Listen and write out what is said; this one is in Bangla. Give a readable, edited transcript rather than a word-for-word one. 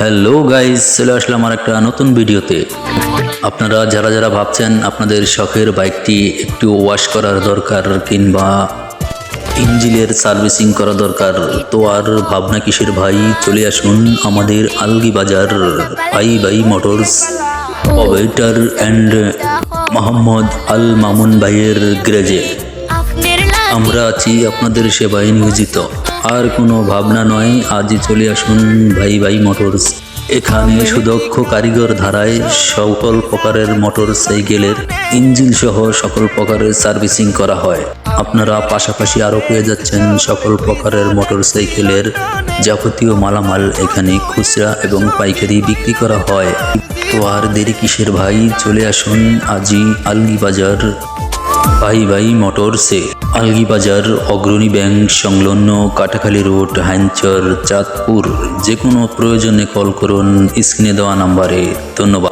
হ্যালো গাইস, চলে আসলাম আর একটা নতুন ভিডিওতে। আপনারা যারা যারা ভাবছেন আপনাদের শখের বাইকটি একটু ওয়াশ করার দরকার কিংবা ইঞ্জিনের সার্ভিসিং করা দরকার, তো আর ভাবনা কিসের ভাই, চলে আসুন আমাদের আলগি বাজার ভাই ভাই motors operator and Mohammad Al Mamun ভাইয়ের গ্যারেজে। আমরা আছি আপনাদের সেবায় নিয়োজিত, আর কোনো ভাবনা নয়, আজই চলে আসুন ভাই ভাই মোটরস। এখানে সুদক্ষ কারিগর ধারায় সকল প্রকারের মোটর সাইকেলের ইঞ্জিন সহ সকল প্রকারের সার্ভিসিং করা হয়। আপনারা পাশাপাশি আরও পেয়ে যাচ্ছেন সকল প্রকারের মোটর সাইকেলের যাবতীয় মালামাল এখানে খুচরা এবং পাইকারি বিক্রি করা হয়। তো আর দেরি কিসের ভাই, চলে আসুন আজই আলগি বাজার ভাই ভাই মোটরসে। আলগি বাজার অগ্রণী ব্যাংক সংলগ্ন, কাটাখালী রোড, হাইনচর, চাঁদপুর। যে কোনো প্রয়োজনে কল করুন স্ক্রিনে দেওয়া নাম্বারে। ধন্যবাদ।